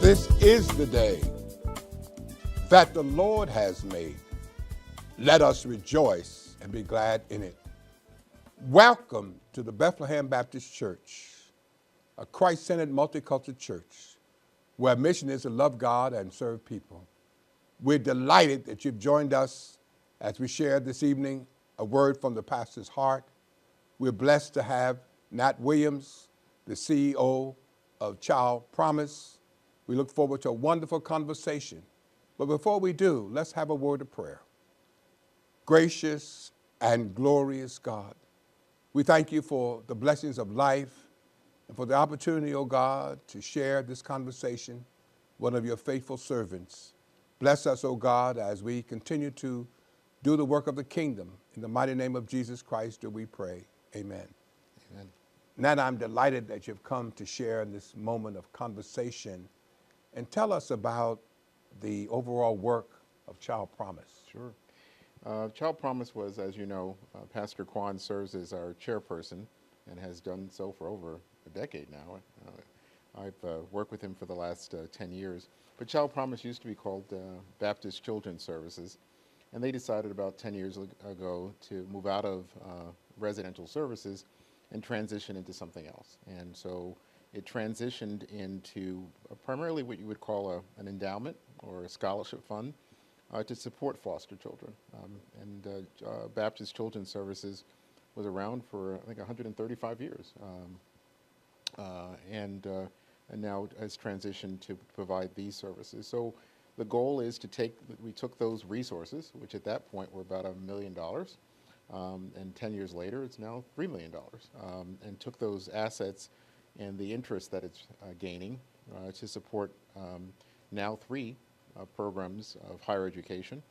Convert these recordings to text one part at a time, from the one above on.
This is the day that the Lord has made. Let us rejoice and be glad in it. Welcome to the Bethlehem Baptist Church, a Christ-centered multicultural church where our mission is to love God and serve people. We're delighted that you've joined us as we share this evening a word from the pastor's heart. We're blessed to have Nat Williams, the CEO of Child Promise. We look forward to a wonderful conversation. But before we do, let's have a word of prayer. Gracious and glorious God, we thank you for the blessings of life and for the opportunity, oh God, to share this conversation, one of your faithful servants. Bless us, oh God, as we continue to do the work of the kingdom. In the mighty name of Jesus Christ do we pray. Amen. Amen. Nat, I'm delighted that you've come to share in this moment of conversation and tell us about the overall work of Child Promise. Sure. Child Promise was, as you know, Pastor Quann serves as our chairperson and has done so for over a decade now. I've worked with him for the last 10 years. But Child Promise used to be called Baptist Children's Services, and they decided about 10 years ago to move out of residential services and transition into something else. And so it transitioned into primarily what you would call an endowment or a scholarship fund to support foster children. Baptist Children's Services was around for, I think, 135 years. And now has transitioned to provide these services. So the goal is we took those resources, which at that point were about $1 million, and 10 years later it's now $3 million, and took those assets and the interest that it's gaining to support now 3 programs of higher education,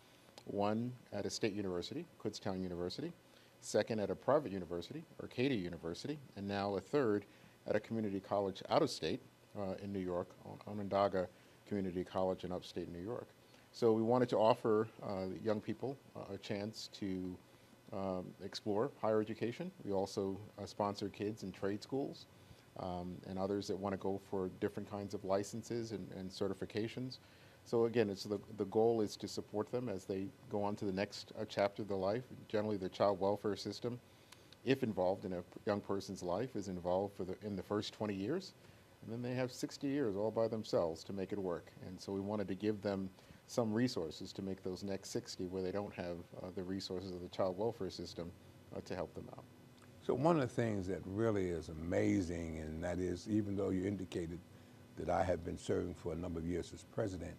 one at a state university, Kutztown University, second at a private university, Arcadia University, and now a third at a community college out of state in New York, Onondaga Community College in upstate New York. So we wanted to offer young people a chance to explore higher education. We also sponsor kids in trade schools and others that want to go for different kinds of licenses and certifications. So again, the goal is to support them as they go on to the next chapter of their life. Generally, the child welfare system, if involved in a young person's life, is involved in the first 20 years. And then they have 60 years all by themselves to make it work. And so we wanted to give them some resources to make those next 60 where they don't have the resources of the child welfare system to help them out. So one of the things that really is amazing, and that is, even though you indicated that I have been serving for a number of years as president,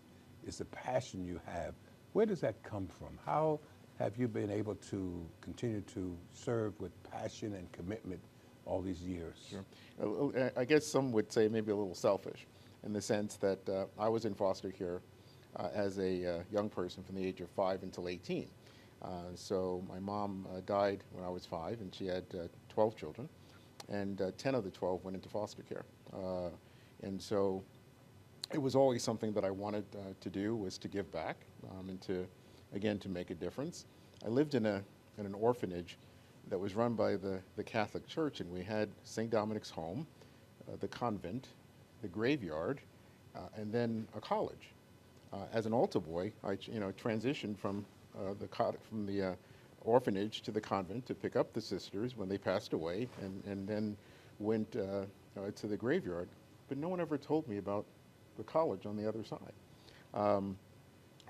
is the passion you have. Where does that come from? How have you been able to continue to serve with passion and commitment all these years? Sure. I guess some would say maybe a little selfish in the sense that I was in foster care as a young person from the age of 5 until 18. So my mom died when I was 5, and she had 12 children, and 10 of the 12 went into foster care. And so it was always something that I wanted to do, was to give back and to make a difference. I lived in an orphanage that was run by the Catholic Church, and we had St. Dominic's Home, the convent, the graveyard, and then a college. As an altar boy, I transitioned from the orphanage to the convent to pick up the sisters when they passed away, and then went to the graveyard. But no one ever told me about the college on the other side,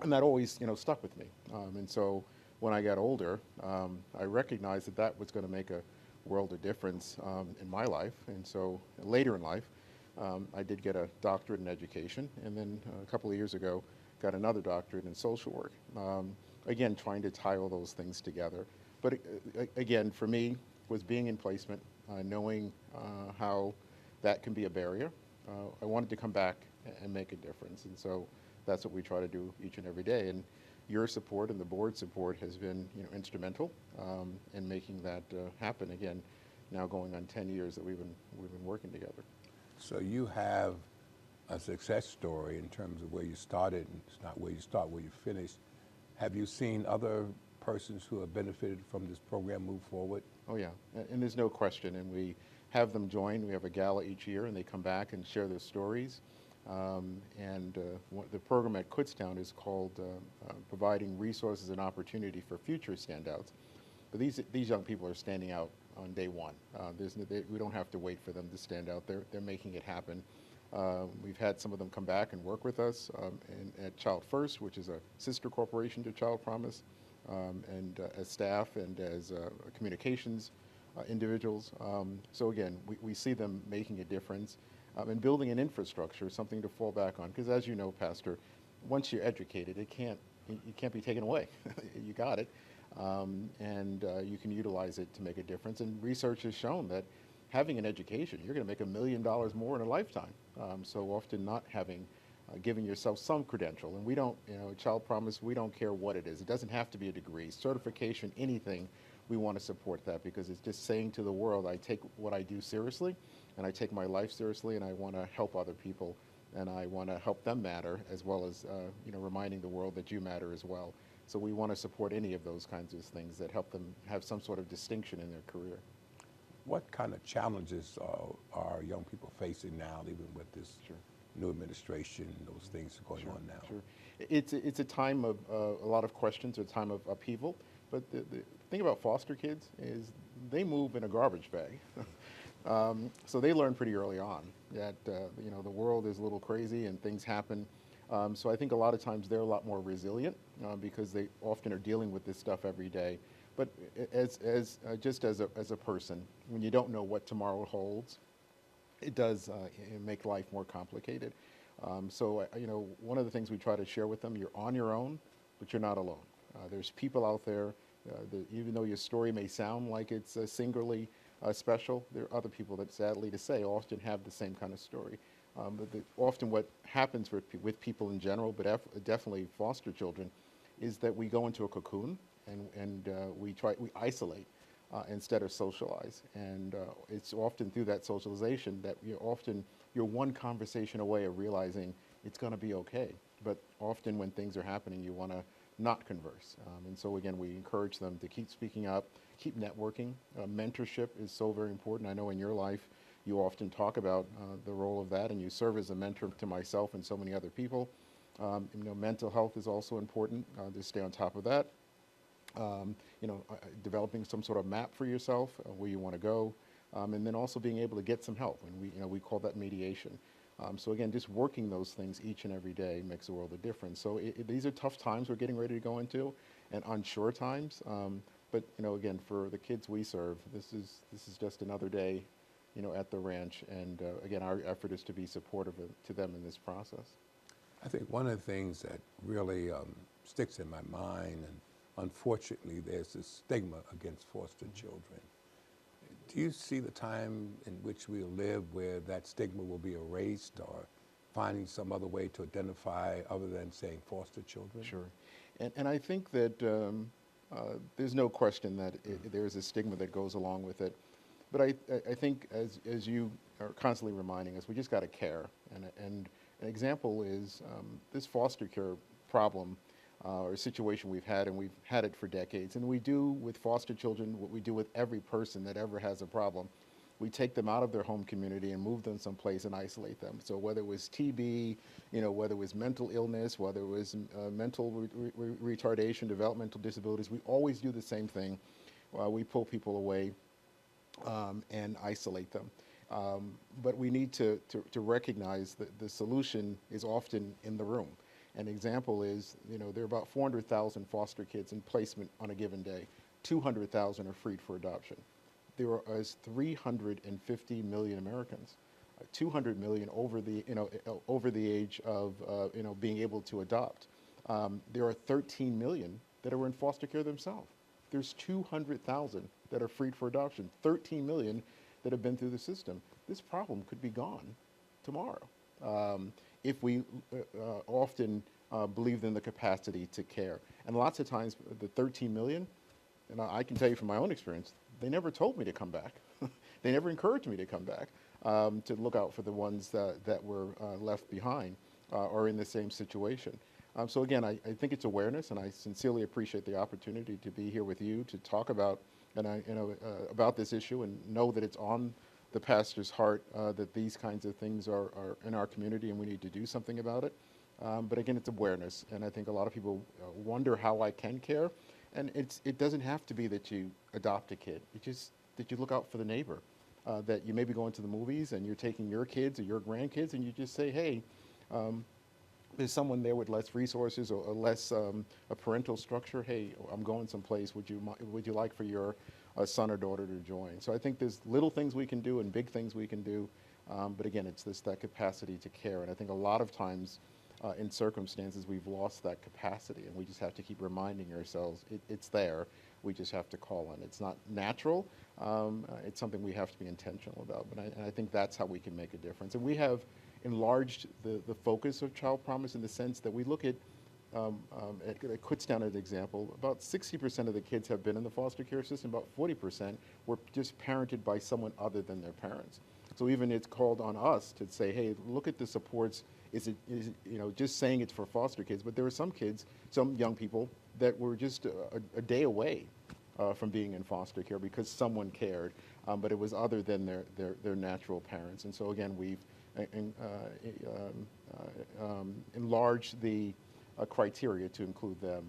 and that always stuck with me. And so when I got older, I recognized that was going to make a world of difference in my life. And so later in life, I did get a doctorate in education, and then a couple of years ago got another doctorate in social work. Again, trying to tie all those things together. But again, for me, was being in placement, knowing how that can be a barrier. I wanted to come back and make a difference, and so that's what we try to do each and every day. And your support and the board's support has been instrumental in making that happen. Again, now going on 10 years that we've been working together. So you have a success story in terms of where you started, and it's not where you start, where you finish. Have you seen other persons who have benefited from this program move forward? Oh yeah, and there's no question, and we have them join. We have a gala each year, and they come back and share their stories. The program at Kutztown is called Providing Resources and Opportunity for Future Standouts. But these young people are standing out on day one. We don't have to wait for them to stand out. They're making it happen. We've had some of them come back and work with us at Child First, which is a sister corporation to Child Promise, as staff and as communications individuals. So again, we see them making a difference and building an infrastructure, something to fall back on. Because as you know, Pastor, once you're educated, it can't be taken away. You got it. You can utilize it to make a difference. And research has shown that having an education, you're going to make $1 million more in a lifetime. So often not having, giving yourself some credential. And we don't, Child Promise, we don't care what it is. It doesn't have to be a degree, certification, anything. We want to support that because it's just saying to the world, I take what I do seriously and I take my life seriously and I want to help other people and I want to help them matter as well as, reminding the world that you matter as well. So we want to support any of those kinds of things that help them have some sort of distinction in their career. What kind of challenges are young people facing now, even with this new administration, those things going on now? Sure. It's a time of a lot of questions, a time of upheaval. But the thing about foster kids is they move in a garbage bag. So they learn pretty early on that, the world is a little crazy and things happen. So I think a lot of times they're a lot more resilient because they often are dealing with this stuff every day. But just as a person, when you don't know what tomorrow holds, it does make life more complicated. So one of the things we try to share with them, you're on your own, but you're not alone. There's people out there, even though your story may sound like it's singularly special, there are other people that, sadly to say, often have the same kind of story. But often what happens with people in general, but definitely foster children, is that we go into a cocoon and we isolate instead of socialize. And it's often through that socialization that you're one conversation away of realizing it's going to be okay. But often when things are happening, you want to not converse. And so again, we encourage them to keep speaking up, keep networking. Mentorship is so very important. I know in your life, you often talk about the role of that, and you serve as a mentor to myself and so many other people. Mental health is also important to stay on top of that. Developing some sort of map for yourself where you want to go, and then also being able to get some help. And we call that mediation. So again, just working those things each and every day makes a world of difference. So these are tough times we're getting ready to go into, and unsure times. But again, for the kids we serve, this is just another day, at the ranch. And again, our effort is to be supportive to them in this process. I think one of the things that really sticks in my mind, and unfortunately there's this stigma against foster children. Do you see the time in which we'll live where that stigma will be erased, or finding some other way to identify other than saying foster children? Sure. And I think that there's no question that there's a stigma that goes along with it. But I think as you are constantly reminding us, we just got to care. And an example is this foster care problem or situation we've had, and we've had it for decades. And we do with foster children what we do with every person that ever has a problem. We take them out of their home community and move them someplace and isolate them. So whether it was TB, whether it was mental illness, whether it was mental retardation, developmental disabilities, we always do the same thing. We pull people away and isolate them. But we need to recognize that the solution is often in the room. An example is, there are about 400,000 foster kids in placement on a given day. 200,000 are freed for adoption. There are 350 million Americans, 200 million over the age of being able to adopt. There are 13 million that are in foster care themselves. There's 200,000 that are freed for adoption. 13 million that have been through the system. This problem could be gone tomorrow if we often believed in the capacity to care. And lots of times, the 13 million, and I can tell you from my own experience, they never told me to come back. They never encouraged me to come back to look out for the ones that were left behind or in the same situation. So again, I think it's awareness, and I sincerely appreciate the opportunity to be here with you to talk about about this issue, and know that it's on the pastor's heart that these kinds of things are in our community and we need to do something about it. But again, it's awareness, and I think a lot of people wonder how I can care, and it doesn't have to be that you adopt a kid. It's just that you look out for the neighbor, that you may be going to the movies and you're taking your kids or your grandkids, and you just say, hey, there's someone there with less resources or less a parental structure. Hey, I'm going someplace. Would you like for your son or daughter to join? So I think there's little things we can do and big things we can do. But again, it's that capacity to care. And I think a lot of times in circumstances we've lost that capacity, and we just have to keep reminding ourselves it's there. We just have to call on it. It's not natural. It's something we have to be intentional about. But I think that's how we can make a difference. And we have enlarged the focus of Child Promise in the sense that we look at Kutztown as an example. About 60% of the kids have been in the foster care system. About 40% were just parented by someone other than their parents. So even it's called on us to say, hey, look at the supports. Is it just saying it's for foster kids? But there are some kids, some young people that were just a day away from being in foster care because someone cared, but it was other than their natural parents. And so again, we've enlarge the criteria to include them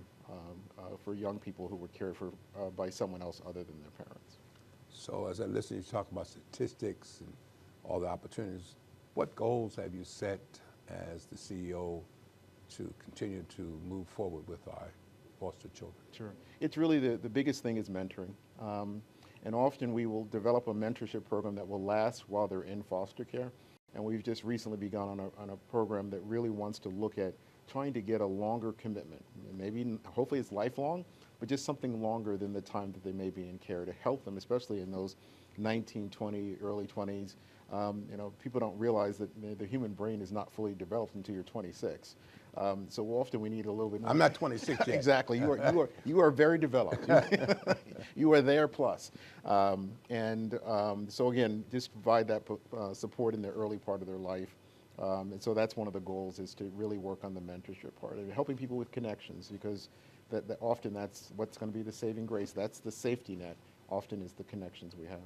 for young people who were cared for by someone else other than their parents. So as I listen to you talk about statistics and all the opportunities, what goals have you set as the CEO to continue to move forward with our foster children? Sure. It's really the biggest thing is mentoring. And often we will develop a mentorship program that will last while they're in foster care. And we've just recently begun on a program that really wants to look at trying to get a longer commitment. Maybe, hopefully it's lifelong, but just something longer than the time that they may be in care to help them, especially in those 19, 20, early 20s. People don't realize that the human brain is not fully developed until you're 26. So often we need a little bit more. I'm not 26 yet. Exactly. You are very developed. You are there plus. So again, just provide that support in the early part of their life. And so that's one of the goals, is to really work on the mentorship part and helping people with connections, because that often that's what's going to be the saving grace. That's the safety net, often, is the connections we have.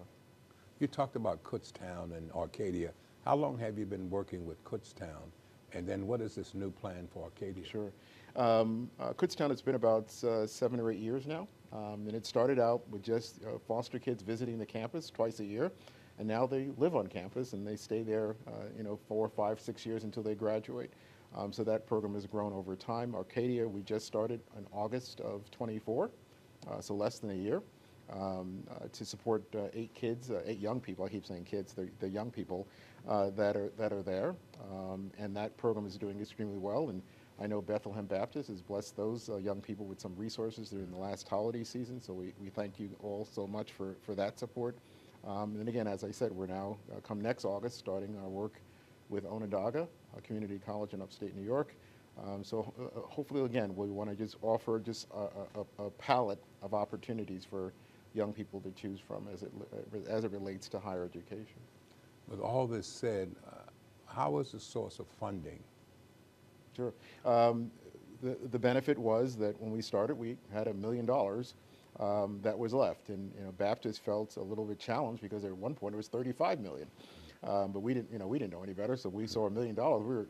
You talked about Kutztown and Arcadia. How long have you been working with Kutztown? And then what is this new plan for Arcadia? Sure. Kutztown has been about 7 or 8 years now. And it started out with just foster kids visiting the campus twice a year. And now they live on campus and they stay there 4, 5, 6 years until they graduate. So that program has grown over time. Arcadia, we just started in August of 24, so less than a year, to support 8 kids, 8 young people. I keep saying kids, they're young people that are there. And that program is doing extremely well. And I know Bethlehem Baptist has blessed those young people with some resources during the last holiday season. So we thank you all so much for that support. And again, as I said, we're now, come next August, starting our work with Onondaga, a community college in upstate New York. So hopefully, again, we want to just offer just a palette of opportunities for young people to choose from as it relates to higher education. With all this said, how is the source of funding? Sure. The benefit was that when we started, we had $1 million that was left, and Baptist felt a little bit challenged because at one point it was $35 million, but we didn't know any better, so we saw $1 million.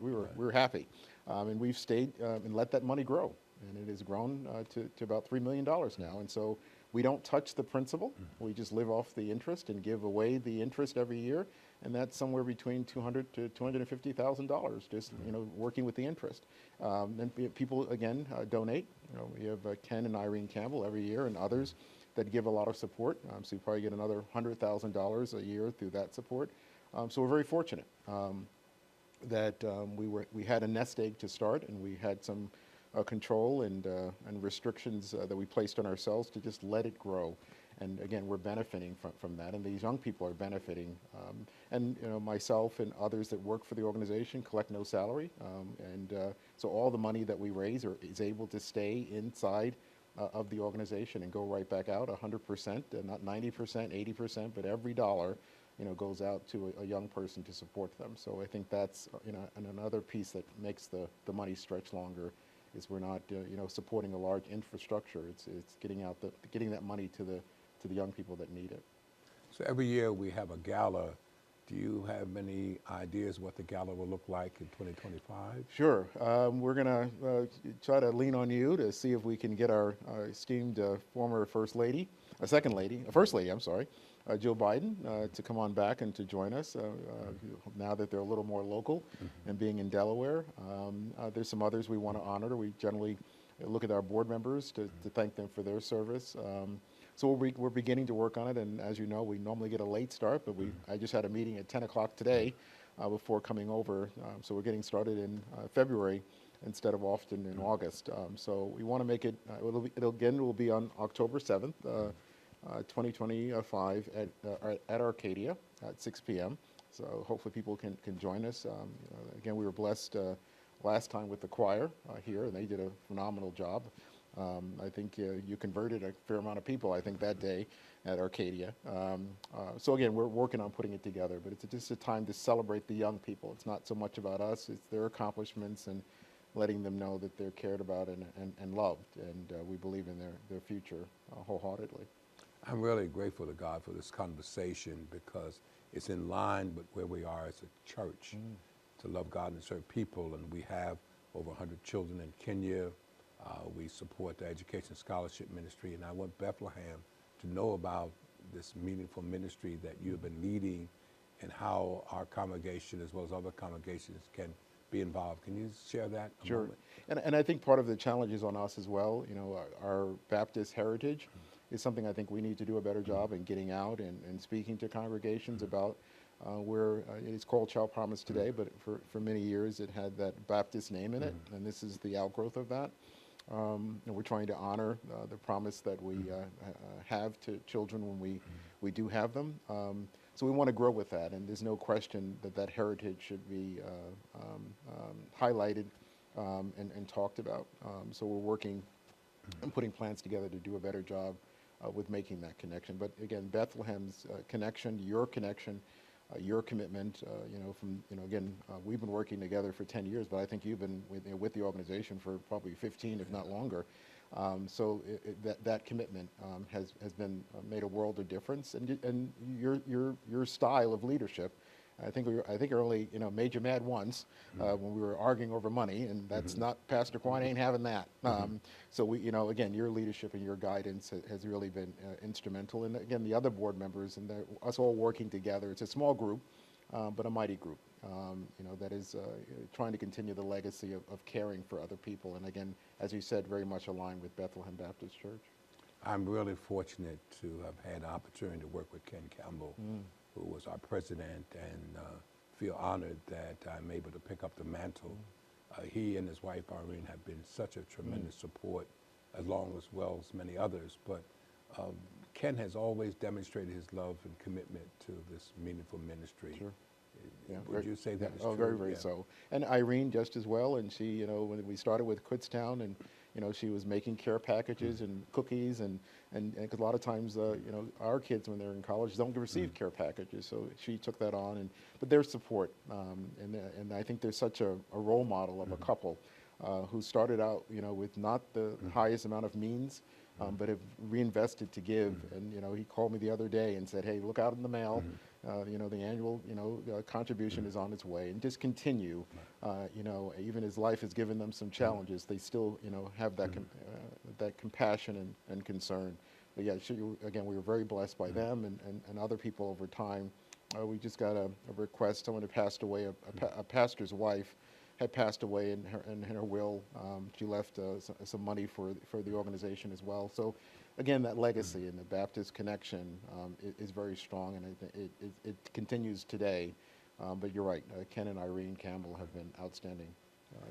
We were happy, and we've stayed and let that money grow, and it has grown to about $3 million now. And so we don't touch the principal; we just live off the interest and give away the interest every year, and that's somewhere between $200,000 to $250,000, just working with the interest. Then people again donate. We have Ken and Irene Campbell every year, and others that give a lot of support. So you probably get another $100,000 a year through that support. So we're very fortunate that we had a nest egg to start, and we had some control and restrictions that we placed on ourselves to just let it grow. And again, we're benefiting from that, and these young people are benefiting. And myself and others that work for the organization collect no salary, so all the money that we raise is able to stay inside of the organization and go right back out 100%, not 90%, 80%, but every dollar goes out to a young person to support them. So I think that's another piece that makes the money stretch longer, is we're not supporting a large infrastructure. It's getting that money to the young people that need it. So every year we have a gala Do you have any ideas what the gala will look like in 2025? Sure. We're going to try to lean on you to see if we can get our esteemed former First Lady, Second Lady, First Lady, I'm sorry, Jill Biden, to come on back and to join us now that they're a little more local and being in Delaware. There's some others we want to honor. We generally look at our board members to thank them for their service. So we're beginning to work on it, and as you know, we normally get a late start, but I just had a meeting at 10 o'clock today before coming over, so we're getting started in February instead of often in August. So we want to make it, it will be on October 7th, 2025 at Arcadia at 6 p.m. So hopefully people can join us. Again, we were blessed last time with the choir here, and they did a phenomenal job. I think you converted a fair amount of people, I think, that day at Arcadia. So again, we're working on putting it together, but it's just a time to celebrate the young people. It's not so much about us, it's their accomplishments and letting them know that they're cared about and loved, and we believe in their future wholeheartedly. I'm really grateful to God for this conversation because it's in line with where we are as a church to love God and serve people, and we have over 100 children in Kenya. We support the Education Scholarship Ministry, and I want Bethlehem to know about this meaningful ministry that you've been leading and how our congregation as well as other congregations can be involved. Can you share that a Sure. moment? And I think part of the challenge is on us as well. You know, our Baptist heritage is something I think we need to do a better job in getting out and speaking to congregations about where it's called Child Promise today, but for many years it had that Baptist name in it, and this is the outgrowth of that. And we're trying to honor the promise that we have to children when we do have them. So we want to grow with that, and there's no question that heritage should be highlighted and talked about. So we're working and putting plans together to do a better job with making that connection. But again, Bethlehem's connection, your commitment, again, we've been working together for 10 years, but I think you've been with the organization for probably 15, if not longer. So that commitment has been made a world of difference, and your style of leadership. I think you're only made you mad once when we were arguing over money, and that's not Pastor Quann ain't having that. So we, again, your leadership and your guidance has really been instrumental, and again, the other board members and us all working together. It's a small group, but a mighty group. That is trying to continue the legacy of caring for other people, and again, as you said, very much aligned with Bethlehem Baptist Church. I'm really fortunate to have had the opportunity to work with Ken Campbell, who was our president, and feel honored that I'm able to pick up the mantle. He and his wife, Irene, have been such a tremendous support, as well as many others. But Ken has always demonstrated his love and commitment to this meaningful ministry. Sure. Yeah, Would you say that is true? Very, very so. And Irene just as well. And she, when we started with Kutztown, and she was making care packages and cookies, and because a lot of times, our kids when they're in college don't receive care packages, so she took that on. But their support, and I think there's such a role model of a couple who started out, with not the highest amount of means, but have reinvested to give. And he called me the other day and said, "Hey, look out in the mail. The annual contribution is on its way," and just continue. Even as life has given them some challenges, they still have that that compassion and concern. But yeah, again, we were very blessed by them and other people over time. We just got a request. Someone had passed away. A pastor's wife had passed away, and in her will, she left some money for the organization as well. So, again, that legacy and the Baptist connection is very strong, and I think it continues today. But you're right, Ken and Irene Campbell have been outstanding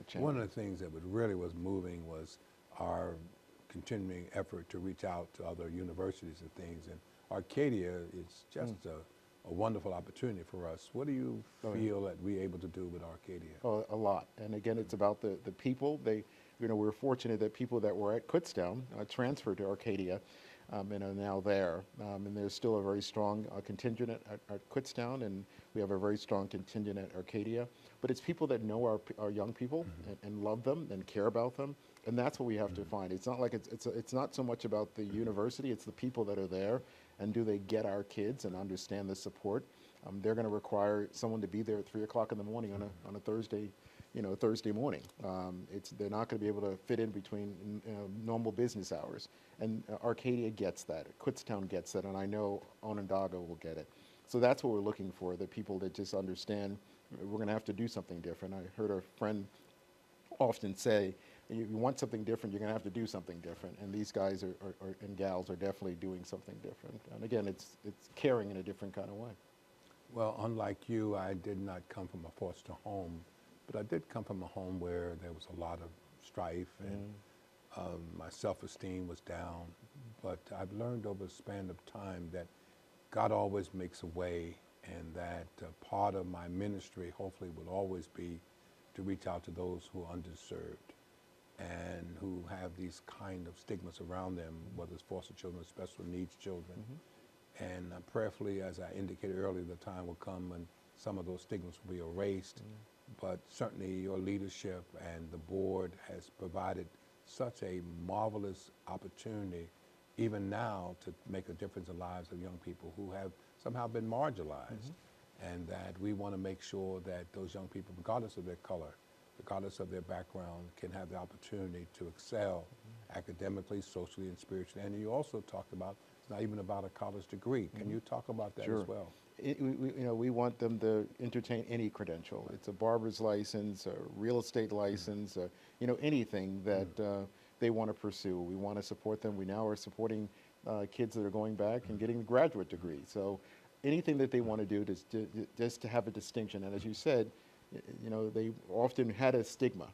champions. One of the things that really was moving was our continuing effort to reach out to other universities and things. And Arcadia is just a wonderful opportunity for us. What do you feel that we're able to do with Arcadia? Oh, a lot. And again, it's about the people. We're fortunate that people that were at Kutztown transferred to Arcadia and are now there. And there's still a very strong contingent at Kutztown, and we have a very strong contingent at Arcadia. But it's people that know our young people and love them and care about them. And that's what we have to find. It's not like it's not so much about the university, it's the people that are there, and do they get our kids and understand the support. they're going to require someone to be there at 3 o'clock in the morning on a Thursday, Thursday morning. They're not going to be able to fit in between normal business hours. And Arcadia gets that, Kutztown gets that, and I know Onondaga will get it. So that's what we're looking for, the people that just understand we're going to have to do something different. I heard a friend often say, you want something different, you're going to have to do something different. And these guys and gals are definitely doing something different. And again, it's caring in a different kind of way. Well, unlike you, I did not come from a foster home, but I did come from a home where there was a lot of strife and my self-esteem was down. But I've learned over a span of time that God always makes a way, and that part of my ministry hopefully will always be to reach out to those who are underserved and who have these kind of stigmas around them, whether it's foster children, special needs children. And prayerfully, as I indicated earlier, the time will come when some of those stigmas will be erased. But certainly your leadership and the board has provided such a marvelous opportunity, even now, to make a difference in the lives of young people who have somehow been marginalized. And that we want to make sure that those young people, regardless of their color, regardless of their background, can have the opportunity to excel academically, socially, and spiritually. And you also talked about, it's not even about a college degree. Can you talk about that as well? We want them to entertain any credential. It's a barber's license, a real estate license, anything that they want to pursue. We want to support them. We now are supporting kids that are going back and getting a graduate degree. So anything that they want to do just to have a distinction. And as you said, they often had a stigma.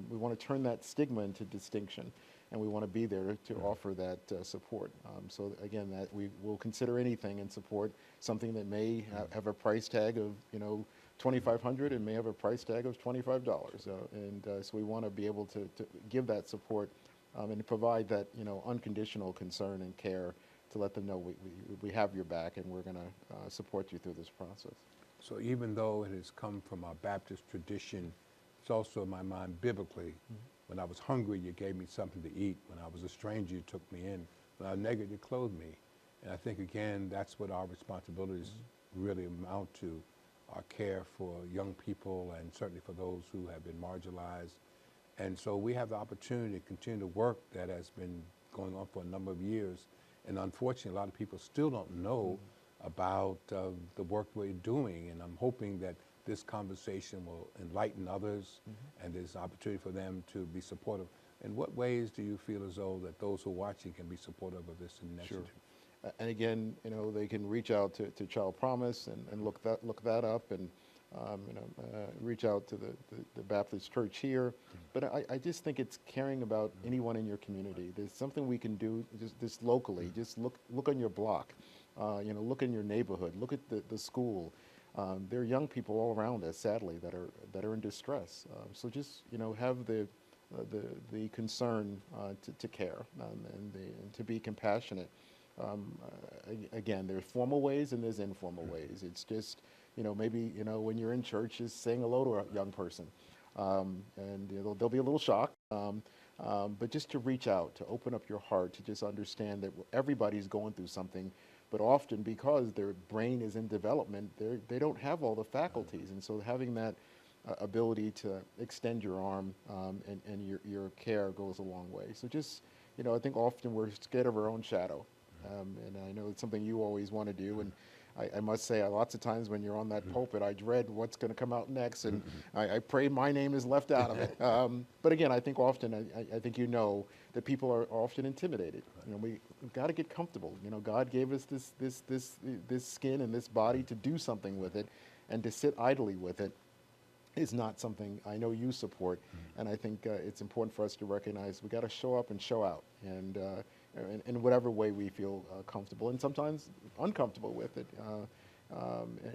We want to turn that stigma into distinction, and we want to be there to offer that support. So again, that we will consider anything and support something that may have a price tag of $2,500 and may have a price tag of $25. So we want to be able to give that support and to provide that unconditional concern and care to let them know we have your back and we're going to support you through this process. So even though it has come from our Baptist tradition, it's also in my mind biblically. When I was hungry, you gave me something to eat. When I was a stranger, you took me in. When I was naked, you clothed me. And I think, again, that's what our responsibilities really amount to, our care for young people and certainly for those who have been marginalized. And so we have the opportunity to continue the work that has been going on for a number of years. And unfortunately, a lot of people still don't know about the work we're doing. And I'm hoping that this conversation will enlighten others and there's an opportunity for them to be supportive. In what ways do you feel as though that those who are watching can be supportive of this initiative? Sure. And again, they can reach out to Child Promise and look that up, and reach out to the Baptist Church here. But I just think it's caring about anyone in your community. There's something we can do just locally. Just look on your block, look in your neighborhood, look at the school. There are young people all around us, sadly, that are in distress. So just have the concern to care and to be compassionate. Again, there's formal ways and there's informal ways. It's just maybe when you're in church, just saying hello to a young person, and they'll be a little shocked. But just to reach out, to open up your heart, to just understand that everybody's going through something. But often, because their brain is in development, they don't have all the faculties. And so having that ability to extend your arm and your care goes a long way. So just, I think often we're scared of our own shadow. And I know it's something you always want to do. And I must say, lots of times when you're on that pulpit, I dread what's going to come out next. And I pray my name is left out of it. But again, I think often, I think that people are often intimidated. We've got to get comfortable. God gave us this skin and this body to do something with it, and to sit idly with it is not something I know you support. And I think it's important for us to recognize we got to show up and show out, and in whatever way we feel comfortable, and sometimes uncomfortable with it,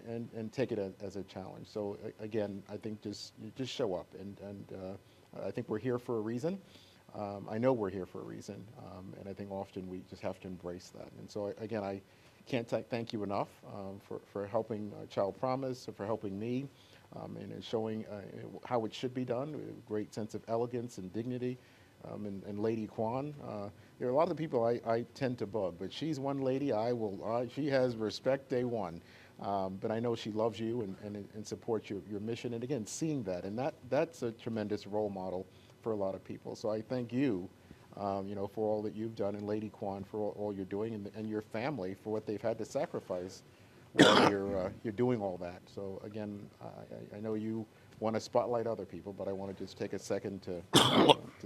and take it as a challenge. So again, I think just show up, and I think we're here for a reason. I know we're here for a reason, and I think often we just have to embrace that. And so again, I can't thank you enough for helping Child Promise, for helping me, and showing how it should be done with a great sense of elegance and dignity. And Lady Quann, there are a lot of people I tend to bug, but she's one lady she has respect day one. But I know she loves you and supports your mission. And again, seeing that, and that's a tremendous role model for a lot of people. So I thank you, for all that you've done, and Lady Quann for all you're doing, and your family for what they've had to sacrifice while you're doing all that. So again, I know you want to spotlight other people, but I want to just take a second to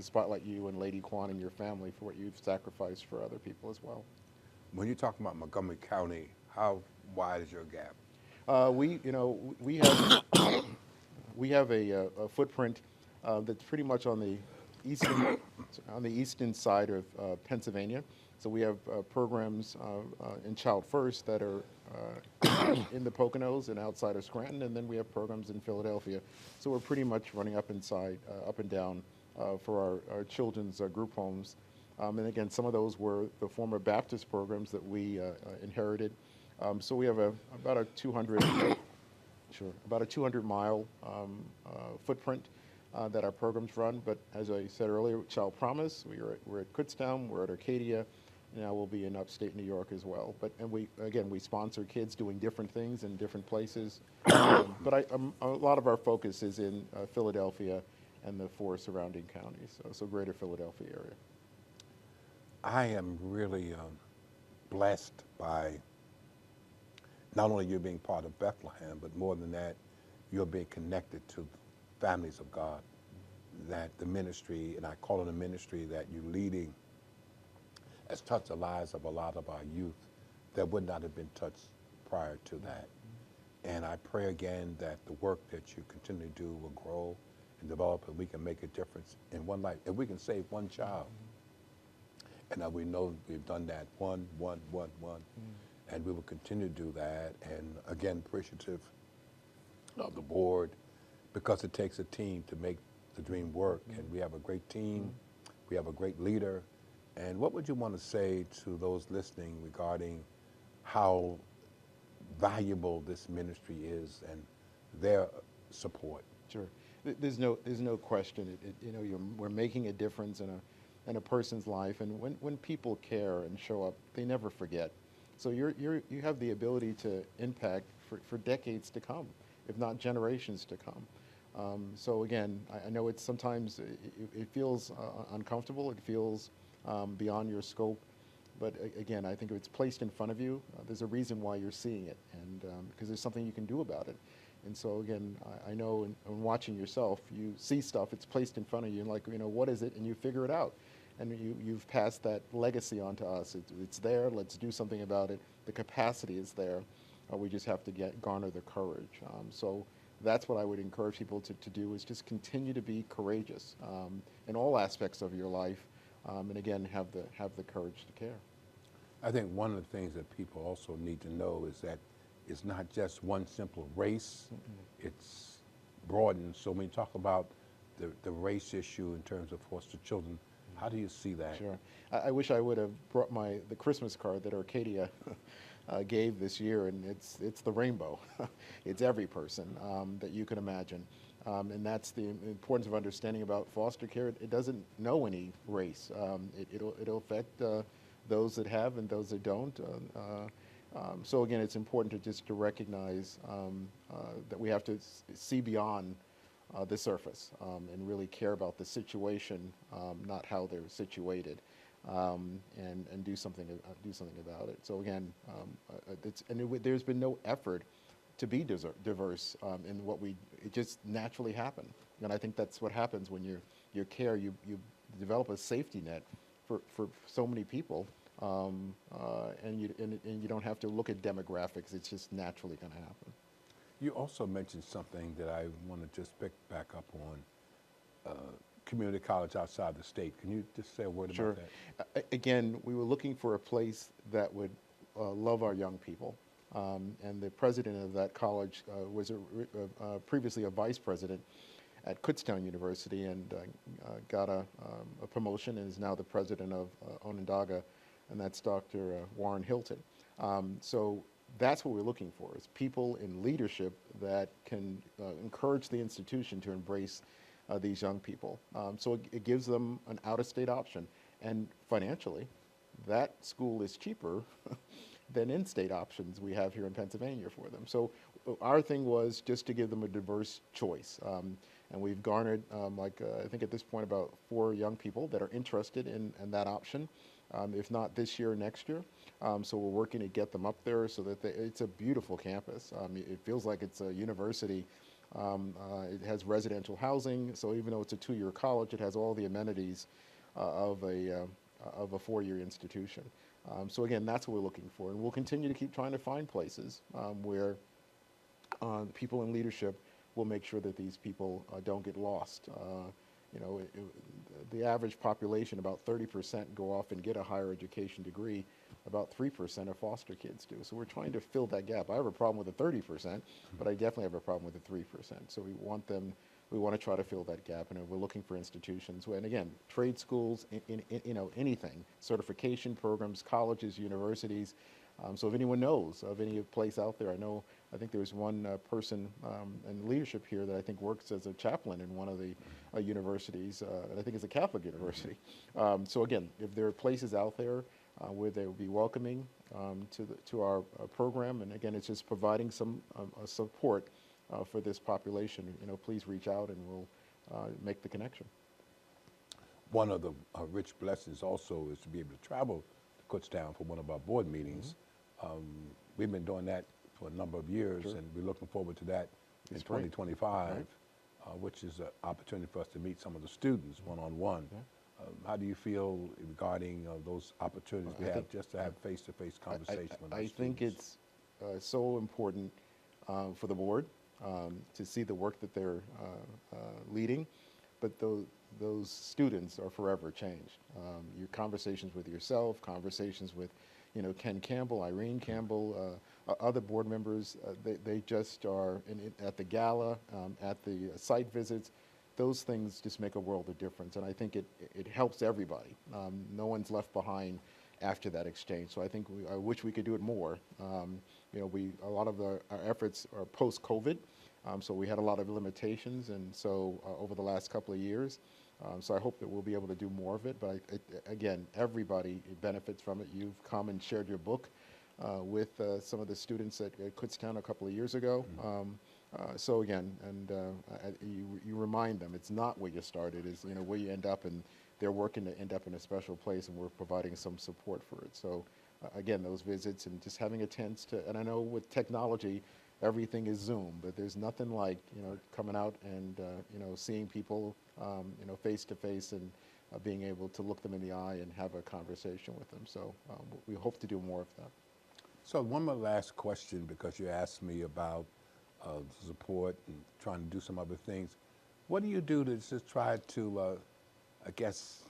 spotlight you and Lady Quann and your family for what you've sacrificed for other people as well. When you're talking about Montgomery County, how wide is your gap? We have we have a footprint that's pretty much on the eastern side of Pennsylvania. So we have programs in Child First that are in the Poconos and outside of Scranton, and then we have programs in Philadelphia. So we're pretty much running up and down for our children's group homes. And again, some of those were the former Baptist programs that we inherited. So we have about a 200-mile footprint that our programs run. But as I said earlier, Child Promise, we're at Kutztown, we're at Arcadia, and now we'll be in upstate New York as well. And we sponsor kids doing different things in different places. But a lot of our focus is in Philadelphia and the 4 surrounding counties, so greater Philadelphia area. I am really blessed by not only you being part of Bethlehem, but more than that, you're being connected to families of God. That the ministry, and I call it a ministry, that you're leading has touched the lives of a lot of our youth that would not have been touched prior to that. And I pray again that the work that you continue to do will grow and develop, and we can make a difference in one life. If we can save one child, and we know we've done that, one, and we will continue to do that. And again, appreciative of the board, because it takes a team to make the dream work. And we have a great team, we have a great leader. And what would you want to say to those listening regarding how valuable this ministry is and their support? Sure, there's no question. We're making a difference in a person's life, and when people care and show up, they never forget. So you have the ability to impact for decades to come, if not generations to come. So again, I know it's sometimes it feels uncomfortable. It feels beyond your scope. But again, I think if it's placed in front of you, there's a reason why you're seeing it, and because there's something you can do about it. And so again, I know in watching yourself, you see stuff, it's placed in front of you, and like, what is it? And you figure it out. And you've passed that legacy on to us. It's there, let's do something about it. The capacity is there. We just have to garner the courage. So that's what I would encourage people to do, is just continue to be courageous in all aspects of your life. And again, have the courage to care. I think one of the things that people also need to know is that it's not just one simple race, it's broadened. So when you talk about the race issue in terms of foster children, how do you see that? Sure. I wish I would have brought the Christmas card that Arcadia gave this year, and it's the rainbow. It's every person that you can imagine. And that's the importance of understanding about foster care. It doesn't know any race. It'll affect those that have and those that don't. So again, it's important to recognize that we have to see beyond the surface and really care about the situation, not how they're situated, and do something about it. So again, there's been no effort to be diverse in what it just naturally happened. And I think that's what happens when you care. You develop a safety net for so many people, and you don't have to look at demographics. It's just naturally going to happen. You also mentioned something that I want to just pick back up on, community college outside the state. Can you just say a word about that? Again, we were looking for a place that would love our young people. And the president of that college was previously a vice president at Kutztown University, and got a promotion and is now the president of Onondaga, and that's Dr. Warren Hilton. So that's what we're looking for, is people in leadership that can encourage the institution to embrace these young people. So it gives them an out-of-state option. And financially, that school is cheaper than in-state options we have here in Pennsylvania for them. So our thing was just to give them a diverse choice. And we've garnered, I think at this point, about 4 young people that are interested in that option, if not this year, next year. So we're working to get them up there so that it's a beautiful campus. It feels like it's a university. It has residential housing, so even though it's a 2-year college, it has all the amenities of a 4-year institution. So again, that's what we're looking for, and we'll continue to keep trying to find places where people in leadership will make sure that these people don't get lost. The average population, about 30% go off and get a higher education degree. About 3% of foster kids do. So we're trying to fill that gap. I have a problem with the 30%, but I definitely have a problem with the 3%. So we want to try to fill that gap, and we're looking for institutions. And again, trade schools, anything, certification programs, colleges, universities. So if anyone knows of any place out there, I think there's one person in leadership here that I think works as a chaplain in one of the universities, and I think it's a Catholic university. So again, if there are places out there where they will be welcoming to our program, and again, it's just providing some support for this population, please reach out and we'll make the connection. One of the rich blessings also is to be able to travel to Kutztown for one of our board meetings. We've been doing that for a number of years, Sure. and we're looking forward to that in 2025, which is an opportunity for us to meet some of the students one-on-one. How do you feel regarding those opportunities we have just to have face-to-face conversation with our I think students? it's so important for the board to see the work that they're leading, but those students are forever changed. Your conversations with yourself, conversations with Ken Campbell, Irene Campbell, other board members, they just are at the gala, at the site visits. Those things just make a world of difference, and I think it helps everybody. No one's left behind after that exchange. So I wish we could do it more. A lot of our efforts are post-COVID, so we had a lot of limitations, and so over the last couple of years. So I hope that we'll be able to do more of it. But again, everybody benefits from it. You've come and shared your book with some of the students at Kutztown a couple of years ago. So again, and you remind them it's not where you started, is where you end up, and they're working to end up in a special place, and we're providing some support for it. So again, those visits and just having a chance to, and I know with technology, everything is Zoom, but there's nothing like coming out and seeing people face to face and being able to look them in the eye and have a conversation with them. So we hope to do more of that. So one more last question, because you asked me about support and trying to do some other things. What do you do to just try to, I guess,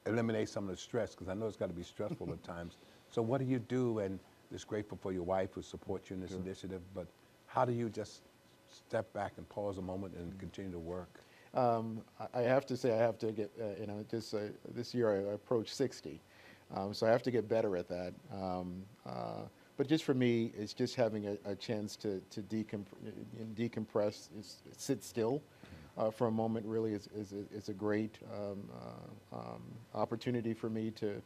eliminate some of the stress? Because I know it's got to be stressful at times. So what do you do? And just grateful for your wife who supports you in this initiative, but how do you just step back and pause a moment and continue to work? I have to say I have to get, this year I approached 60. So I have to get better at that. But just for me, it's just having a chance to decompress, sit still for a moment really is a great opportunity for me to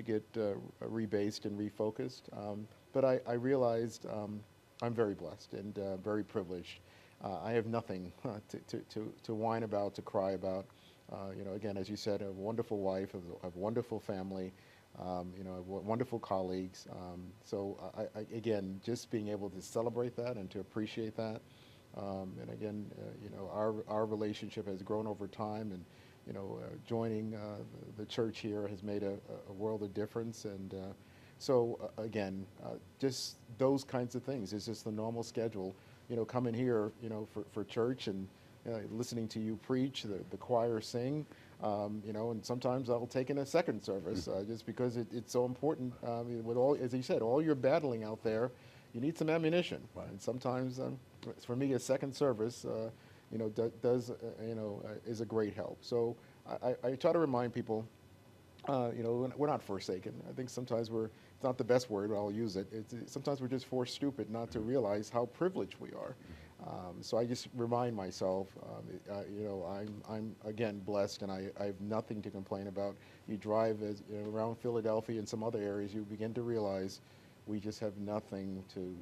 get rebased and refocused. But I realized I'm very blessed and very privileged. I have nothing to whine about, to cry about. Again, as you said, I have a wonderful wife, I have a wonderful family, I have wonderful colleagues. So again, just being able to celebrate that and to appreciate that. And again, our relationship has grown over time, and joining the church here has made a world of difference. And so again, just those kinds of things. It's just the normal schedule. Coming here, for church and listening to you preach, the choir sing, and sometimes I'll take in a second service just because it's so important. With all, as you said, all you're battling out there, you need some ammunition. Right. And sometimes, for me, a second service, is a great help. So I try to remind people, we're not forsaken. I think sometimes it's not the best word, but I'll use it. Sometimes we're just forced stupid not to realize how privileged we are. So I just remind myself, I'm again blessed, and I have nothing to complain about. You drive around Philadelphia and some other areas, you begin to realize we just have nothing to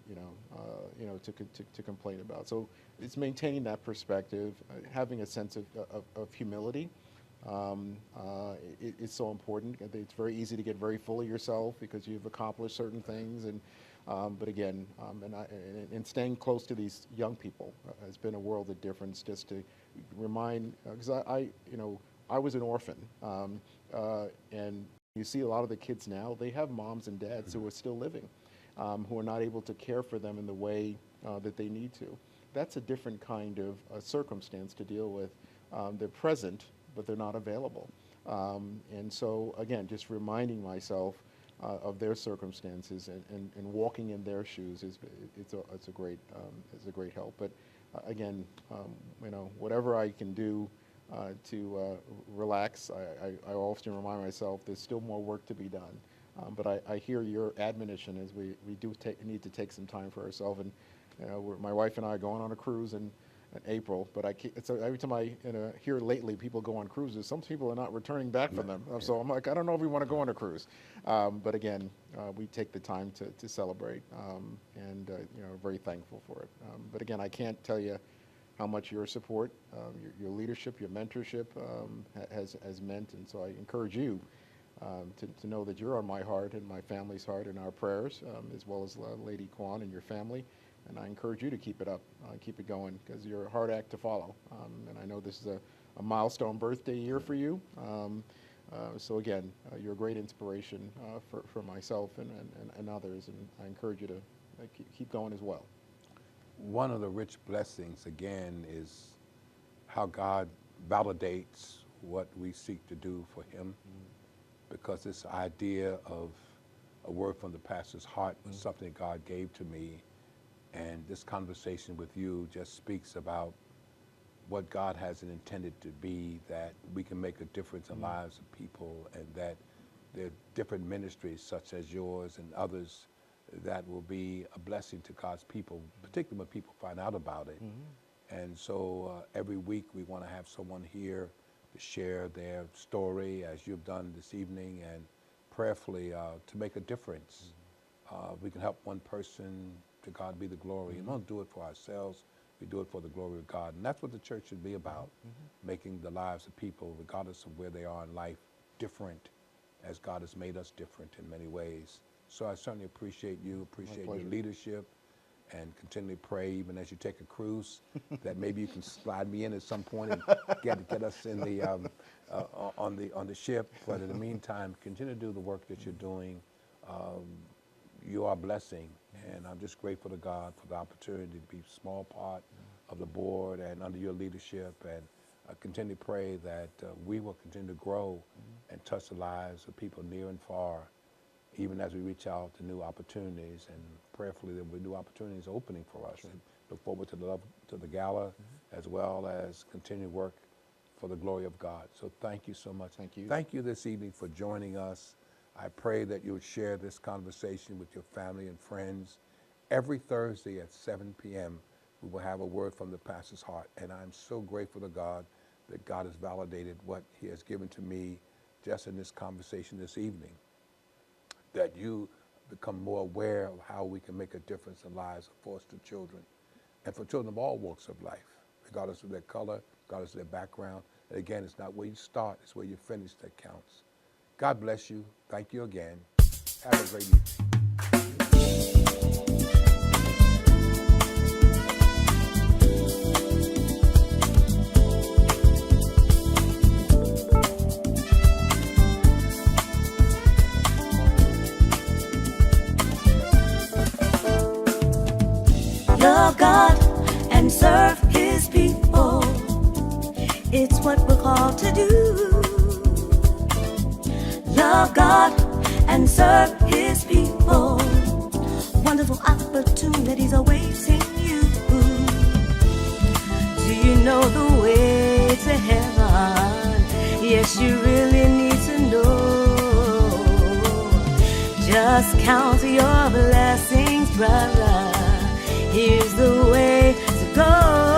to complain about. So it's maintaining that perspective, having a sense of humility. It's so important. It's very easy to get very full of yourself because you've accomplished certain things, but again, and staying close to these young people has been a world of difference. Just to remind, because I was an orphan, and you see a lot of the kids now, they have moms and dads who are still living, who are not able to care for them in the way that they need to. That's a different kind of circumstance to deal with. They're present, but they're not available. And so, again, just reminding myself of their circumstances and walking in their shoes it's a great help. But again, whatever I can do to relax, I often remind myself there's still more work to be done. But I hear your admonition as we do need to take some time for ourselves. And my wife and I are going on a cruise in April, but every time I hear lately people go on cruises, some people are not returning back from them. So I'm like, I don't know if we want to go on a cruise. But again, we take the time to celebrate, and very thankful for it. But again, I can't tell you how much your support, your leadership, your mentorship has meant, and so I encourage you to know that you're on my heart and my family's heart and our prayers, as well as Lady Quann and your family. And I encourage you to keep it up, keep it going, because you're a hard act to follow. And I know this is a milestone birthday year for you. So again, you're a great inspiration for myself and others, and I encourage you to keep going as well. One of the rich blessings, again, is how God validates what we seek to do for Him, because this idea of a word from the pastor's heart was something God gave to me. And this conversation with you just speaks about what God has intended to be, that we can make a difference in lives of people, and that there are different ministries such as yours and others that will be a blessing to God's people, particularly when people find out about it. And so every week we want to have someone here to share their story, as you've done this evening, and prayerfully to make a difference. We can help one person. To God be the glory. And we don't do it for ourselves. We do it for the glory of God. And that's what the church should be about, making the lives of people, regardless of where they are in life, different, as God has made us different in many ways. So I certainly appreciate you, appreciate your leadership, and continually pray, even as you take a cruise, that maybe you can slide me in at some point and get us in the on the ship. But in the meantime, continue to do the work that you're doing. You are a blessing, and I'm just grateful to God for the opportunity to be a small part of the board and under your leadership, and I continue to pray that we will continue to grow and touch the lives of people near and far, even as we reach out to new opportunities, and prayerfully there will be new opportunities opening for us. And look forward to the gala, as well as continued work for the glory of God. So thank you so much. Thank you. Thank you this evening for joining us. I pray that you would share this conversation with your family and friends. Every Thursday at 7 p.m., we will have a word from the pastor's heart. And I'm so grateful to God that God has validated what He has given to me just in this conversation this evening, that you become more aware of how we can make a difference in the lives of foster children, and for children of all walks of life, regardless of their color, regardless of their background. And again, it's not where you start, it's where you finish that counts. God bless you. Thank you again. Have a great evening. Love God and serve His people. It's what we're called to do. Love God and serve His people. Wonderful opportunities awaiting you. Do you know the way to heaven? Yes, you really need to know. Just count your blessings, brother. Here's the way to go.